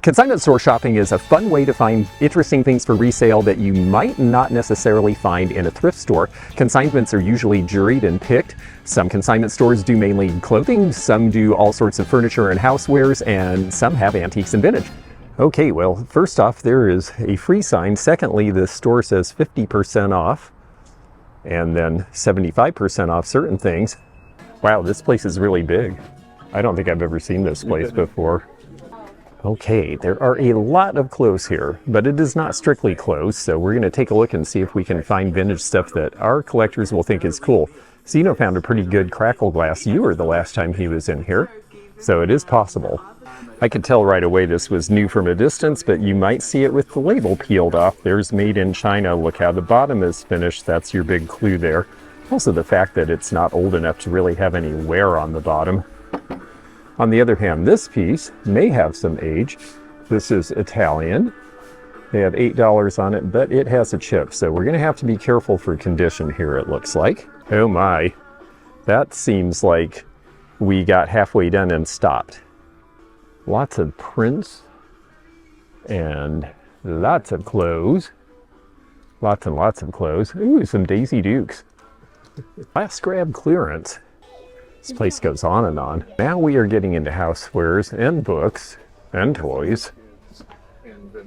Consignment store shopping is a fun way to find interesting things for resale that you might not necessarily find in a thrift store. Consignments are usually juried and picked. Some consignment stores do mainly clothing, some do all sorts of furniture and housewares, and some have antiques and vintage. Okay, well, first off, there is a free sign. Secondly, the store says 50% off, and then 75% off certain things. Wow, this place is really big. I don't think I've ever seen this place before. Okay, there are a lot of clothes here, but it is not strictly clothes, so we're going to take a look and see if we can find vintage stuff that our collectors will think is cool. Zeno found a pretty good crackle glass ewer the last time he was in here, so it is possible. I could tell right away this was new from a distance, but you might see it with the label peeled off. There's made in China. Look how the bottom is finished. That's your big clue there. Also the fact that it's not old enough to really have any wear on the bottom. On the other hand, this piece may have some age. This is Italian. They have $8 on it, but it has a chip, so we're going to have to be careful for condition here, it looks like. Oh my, that seems like we got halfway done and stopped. Lots of prints and lots of clothes. Lots and lots of clothes. Ooh, some Daisy Dukes. Last grab clearance. This place goes on and on. Now we are getting into housewares and books and toys.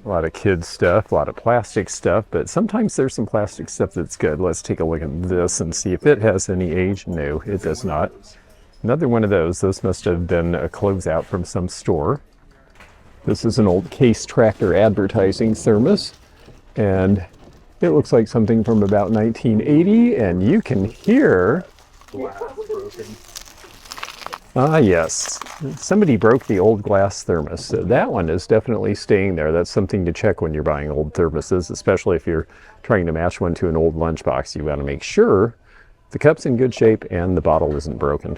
A lot of kids stuff, a lot of plastic stuff, but sometimes there's some plastic stuff that's good. Let's take a look at this and see if it has any age. No, it does not. Another one of those. Those must have been a closeout from some store. This is an old Case Tractor advertising thermos, and it looks like something from about 1980, and you can hear glass broken. Ah, yes. Somebody broke the old glass thermos. So that one is definitely staying there. That's something to check when you're buying old thermoses, especially if you're trying to match one to an old lunchbox. You want to make sure the cup's in good shape and the bottle isn't broken.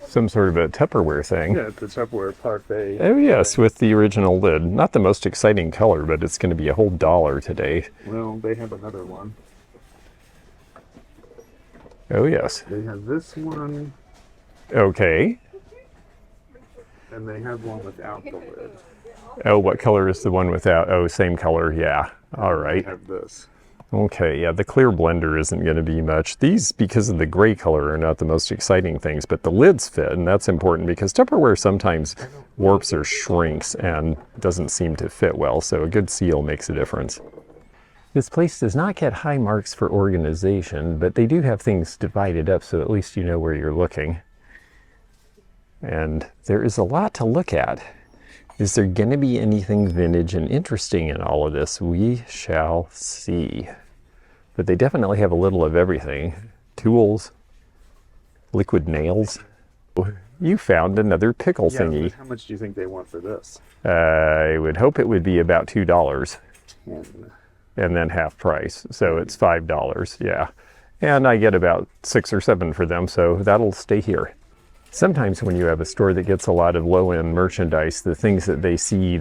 Some sort of a Tupperware thing. Yeah, the Tupperware parfait. Oh, yes, with the original lid. Not the most exciting color, but it's going to be a whole $1 today. Well, they have another one. Oh, yes. They have this one. Okay. And they have one without the lid. Oh, what color is the one without? Oh, same color, yeah. All right. They have this. Okay, yeah, the clear blender isn't going to be much. These, because of the gray color, are not the most exciting things, but the lids fit, and that's important because Tupperware sometimes warps or shrinks and doesn't seem to fit well, so a good seal makes a difference. This place does not get high marks for organization, but they do have things divided up, so at least you know where you're looking. And there is a lot to look at. Is there going to be anything vintage and interesting in all of this? We shall see. But they definitely have a little of everything. Tools, liquid nails. You found another pickle thingy. But how much do you think they want for this? I would hope it would be about $2. And then half price. So it's $5, yeah. And I get about 6 or 7 for them, so that'll stay here. Sometimes when you have a store that gets a lot of low-end merchandise, the things that they see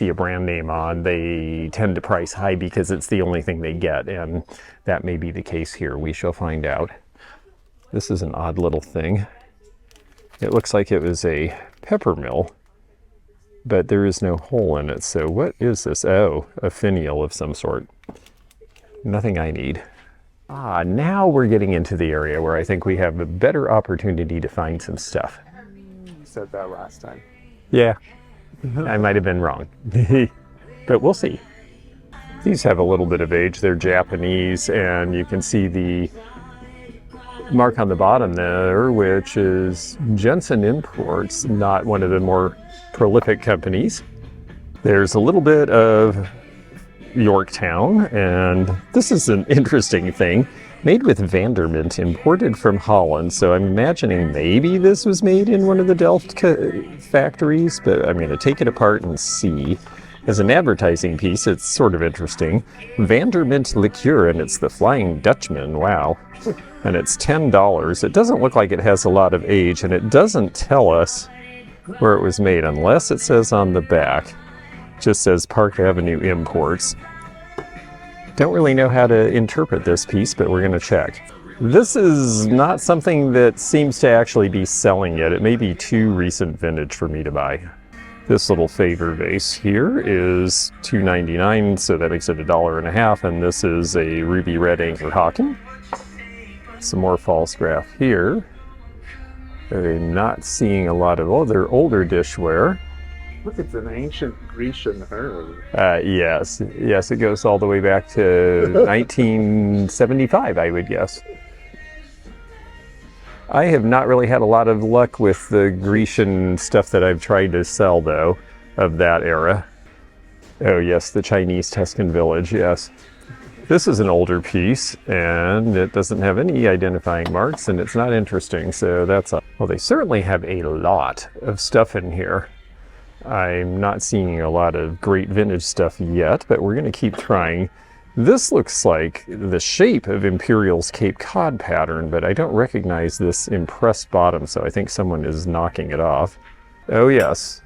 a brand name on, they tend to price high because it's the only thing they get, and that may be the case here. We shall find out. This is an odd little thing. It looks like it was a pepper mill, but there is no hole in it, so what is this? Oh, a finial of some sort. Nothing I need. Ah, now we're getting into the area where I think we have a better opportunity to find some stuff. You said that last time. Yeah, I might have been wrong, but we'll see. These have a little bit of age. They're Japanese, and you can see the mark on the bottom there, which is Jensen Imports, not one of the more prolific companies. There's a little bit of Yorktown, and this is an interesting thing. Made with Vandermint, imported from Holland, so I'm imagining maybe this was made in one of the Delft factories, but I'm going to take it apart and see. As an advertising piece, it's sort of interesting. Vandermint liqueur, and it's the Flying Dutchman, wow. And it's $10. It doesn't look like it has a lot of age, and it doesn't tell us where it was made, unless it says on the back. Just says Park Avenue Imports. Don't really know how to interpret this piece, but we're going to check. This is not something that seems to actually be selling yet. It may be too recent vintage for me to buy. This little favor vase here is $2.99, so that makes it $1.50, and this is a ruby red anchor hocking. Some more false graph here. I'm not seeing a lot of other older dishware. Look, it's an ancient Grecian herb. Yes, it goes all the way back to 1975, I would guess. I have not really had a lot of luck with the Grecian stuff that I've tried to sell, though, of that era. Oh yes, the Chinese Tuscan village, yes. This is an older piece, and it doesn't have any identifying marks, and it's not interesting, so that's a... Well, they certainly have a lot of stuff in here. I'm not seeing a lot of great vintage stuff yet, but we're going to keep trying. This looks like the shape of Imperial's Cape Cod pattern, but I don't recognize this impressed bottom, so I think someone is knocking it off. Oh yes,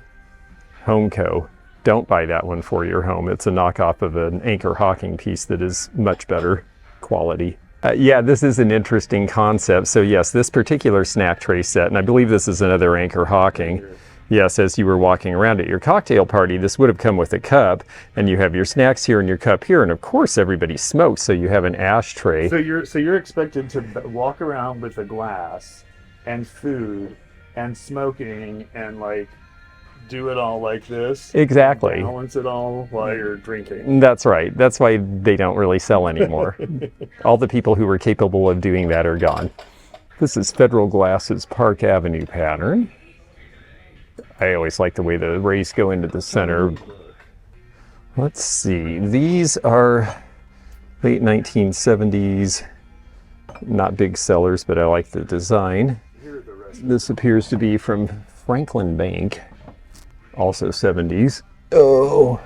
Homeco. Don't buy that one for your home. It's a knockoff of an anchor hocking piece that is much better quality. Yeah, this is an interesting concept. So yes, this particular snack tray set, and I believe this is another anchor hocking. Yes, as you were walking around at your cocktail party, this would have come with a cup, and you have your snacks here and your cup here, and of course everybody smokes, so you have an ashtray. So you're expected to walk around with a glass and food and smoking and like do it all like this. Exactly. Balance it all while you're drinking. That's right. That's why they don't really sell anymore. All the people who were capable of doing that are gone. This is Federal Glass's Park Avenue pattern. I always like the way the rays go into the center. Let's see. These are late 1970s. Not big sellers, but I like the design. This appears to be from Franklin Bank. Also 70s. Oh.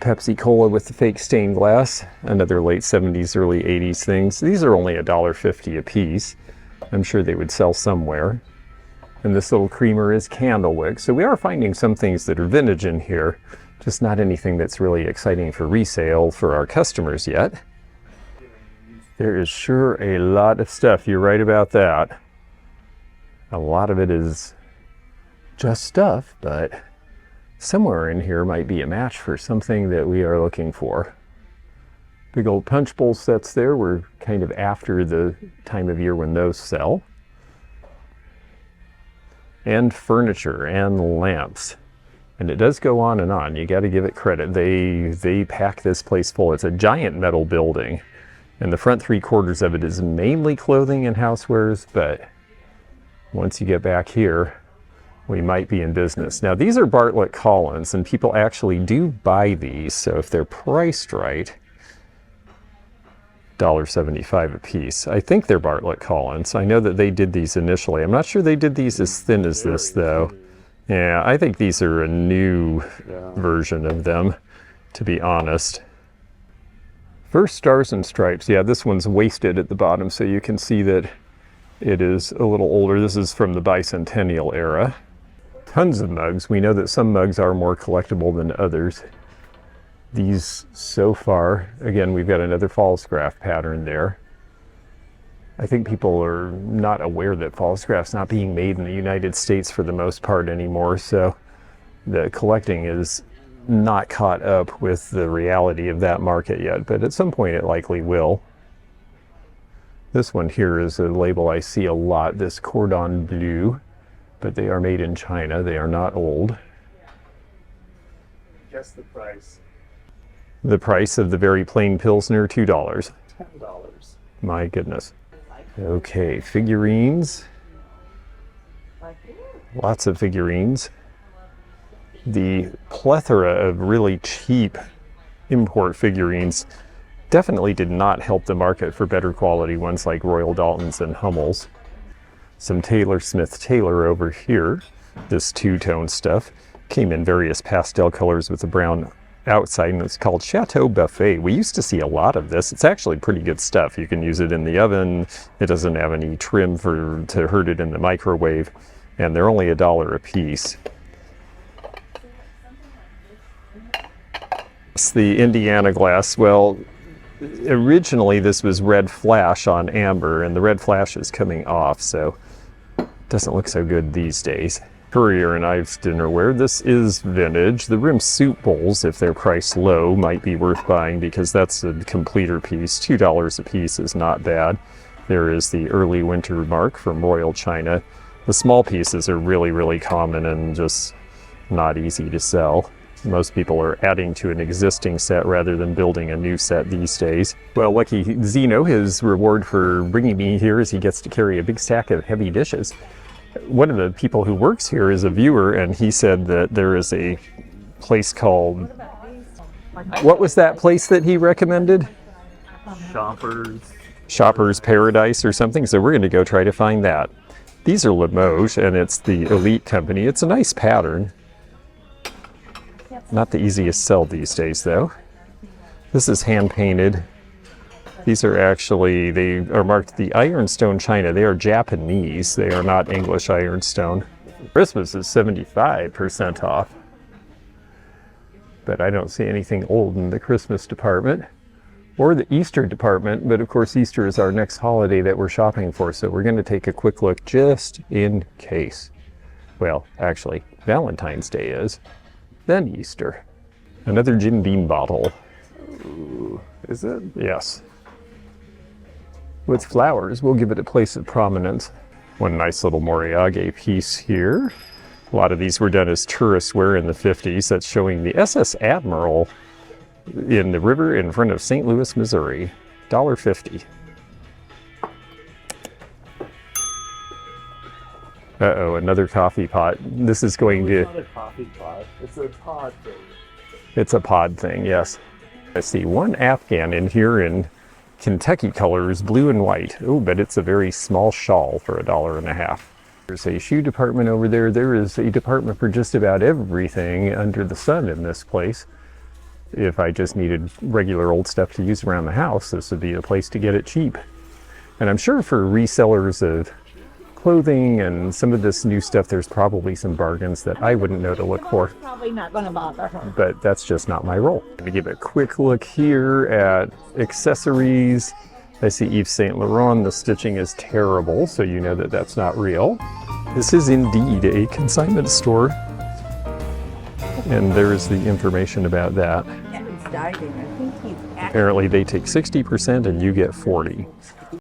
Pepsi Cola with the fake stained glass. Another late 70s, early 80s things. These are only $1.50 a piece. I'm sure they would sell somewhere. And this little creamer is Candlewick. So we are finding some things that are vintage in here, just not anything that's really exciting for resale for our customers yet. There is sure a lot of stuff. You're right about that. A lot of it is just stuff, but somewhere in here might be a match for something that we are looking for. Big old punch bowl sets there. We're kind of after the time of year when those sell. And furniture and lamps. And it does go on and on. You got to give it credit. They pack this place full. It's a giant metal building. And the front 3/4 of it is mainly clothing and housewares, but once you get back here, we might be in business. Now these are Bartlett Collins, and people actually do buy these, so if they're priced right, $1.75 a piece. I think they're Bartlett Collins. I know that they did these initially. I'm not sure they did these as thin as this though. Yeah, I think these are a new version of them, to be honest. First Stars and Stripes. Yeah, this one's wasted at the bottom, so you can see that it is a little older. This is from the bicentennial era. Tons of mugs. We know that some mugs are more collectible than others. These so far, again, we've got another false graph pattern there. I think people are not aware that false graph's not being made in the United States for the most part anymore, so the collecting is not caught up with the reality of that market yet, but at some point it likely will. This one here is a label I see a lot, this Cordon Bleu, but they are made in China. They are not old. Guess the price. The price of the very plain Pilsner, $2. $10. My goodness. Okay, figurines. Lots of figurines. The plethora of really cheap import figurines definitely did not help the market for better quality ones like Royal Daltons and Hummels. Some Taylor Smith Taylor over here. This two-tone stuff came in various pastel colors with a brown outside, and it's called Chateau Buffet. We used to see a lot of this. It's actually pretty good stuff. You can use it in the oven. It doesn't have any trim to hurt it in the microwave, and they're only $1 a piece. It's the Indiana glass. Well, originally this was red flash on amber, and the red flash is coming off, so it doesn't look so good these days. Courier and Ives dinnerware. This is vintage. The rim soup bowls, if they're priced low, might be worth buying because that's a completer piece. $2 a piece is not bad. There is the early winter mark from Royal China. The small pieces are really, really common and just not easy to sell. Most people are adding to an existing set rather than building a new set these days. Well, lucky Zeno, his reward for bringing me here is he gets to carry a big stack of heavy dishes. One of the people who works here is a viewer, and he said that there is a place called, what was that place that he recommended? Shopper's Paradise or something. So we're going to go try to find that. These are Limoges, and it's the Elite company. It's a nice pattern. Not the easiest sell these days, though. This is hand painted. These are actually, they are marked the Ironstone China. They are Japanese. They are not English ironstone. Christmas is 75% off. But I don't see anything old in the Christmas department or the Easter department. But of course, Easter is our next holiday that we're shopping for. So we're going to take a quick look just in case. Well, actually, Valentine's Day is, then Easter. Another Jim Beam bottle. Ooh, is it? Yes. With flowers, we'll give it a place of prominence. One nice little Moriage piece here. A lot of these were done as tourist wear in the 50s. That's showing the SS Admiral in the river in front of St. Louis, Missouri. $1.50. Uh-oh, another coffee pot. This is going to... It's not a coffee pot. It's a pod thing. It's a pod thing, yes. I see one Afghan in here in Kentucky colors, blue and white. Oh, but it's a very small shawl for $1.50. There's a shoe department over there. There is a department for just about everything under the sun in this place. If I just needed regular old stuff to use around the house, this would be a place to get it cheap. And I'm sure for resellers of clothing and some of this new stuff, there's probably some bargains that I wouldn't know to look for. Probably not going to bother her. But that's just not my role. I'm gonna give a quick look here at accessories. I see Yves Saint Laurent. The stitching is terrible, so you know that that's not real. This is indeed a consignment store. And there's the information about that. Apparently they take 60% and you get 40%.